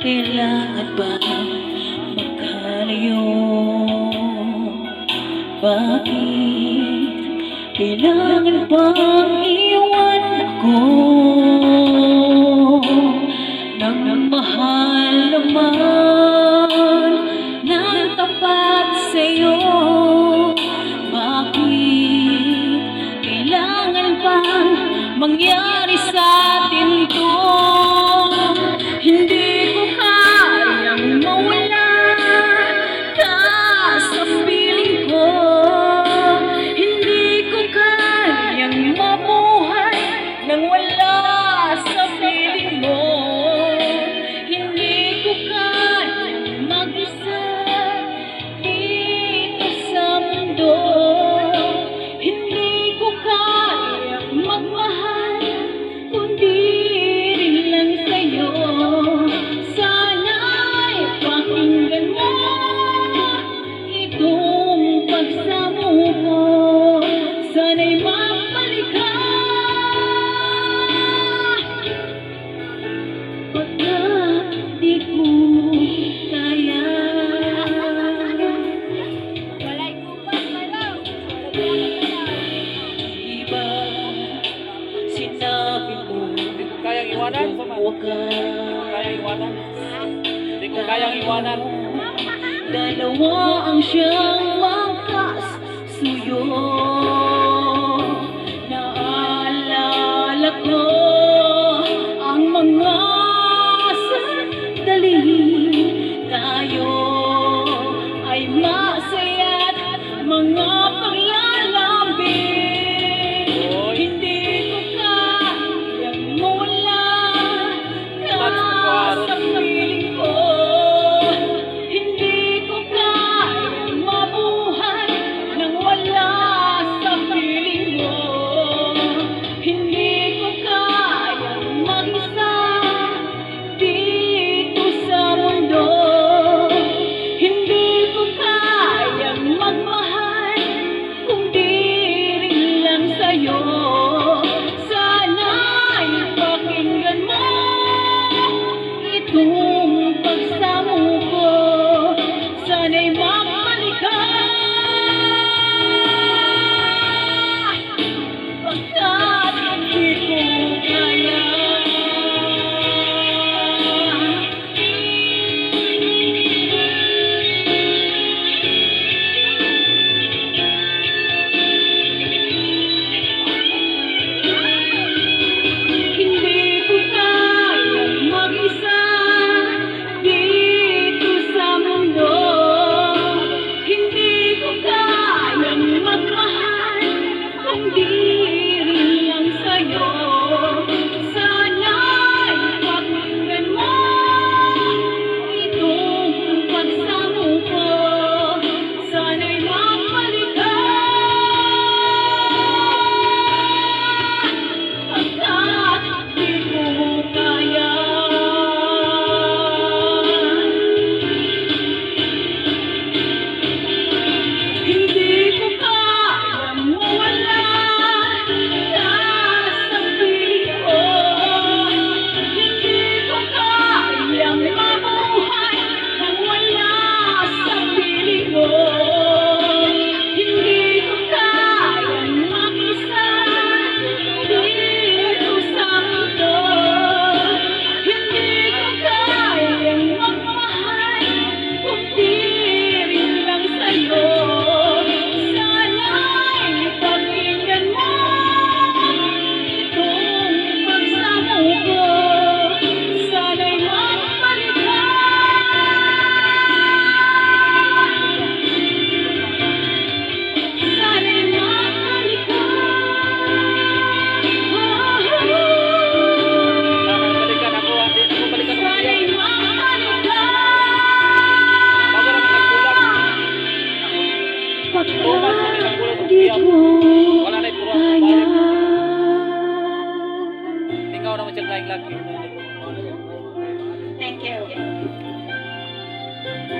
Kailangan ba magkalayo? Bakit kailangan bang iwan ako? Nang mahal naman ng tapat sa'yo. Bakit kailangan bang mangyari sa atin to? Hindi ko kayang mawala ka sa piling ko. Hindi ko kayang mabuhay nang wala sa piling mo. Hindi ko kayang mag-isa dito sa mundo. Hindi ko kayang magmahal kundi rin lang sa'yo. Sana'y pakinggan mo itong pagsamo ko. Sana'y mabalik ka pagkat di ko kaya. Iba sinabi mo Kayang iwanan? huwag ka. Kayang iwanan? Hindi ko kayang iwanan. Dalawa ang siyang wakas suyo. Naalala ko ang mga sandali tayo ay masaya't mga paglalambing. Hindi ko kayang mawala ka sa piling ko. Hindi ko kayang mabuhay nang wala sa piling mo. Hindi ko kayang mag-isa dito sa mundo. Hindi ko kayang magmahal kundi rin lang sa'yo. Sana'y pakinggan mo itong pagsamo ko. Sana'y mabalik ka pagkat hindi ko kaya. Hindi ko kayang mag-isa dito sa mundo. Hindi ko kayang magmahal kundi rin lang sa'yo. Sana'y pakinggan mo itong pagsamo ko. Sana'y mabalik ka pagkat di ko kaya. Hindi ko kayang mawala ka sa piling ko. Hindi ko kayang mabuhay nang wala sa piling mo. Hindi ko kayang mag-isa dito sa mundo. Hindi ko kayang magmahal kundi rin lang sa'yo. Sana'y pakinggan mo itong pagsamo ko. Sana'y mabalik ka sana'y mabalik ka. Balikan ako. Hindi ako balikan ako. Sana'y mabalik ka Bago naman nagkulang. pagkat di ko Wala na puro. kaya. Ikaw naman siyang laing lagi. Thank you.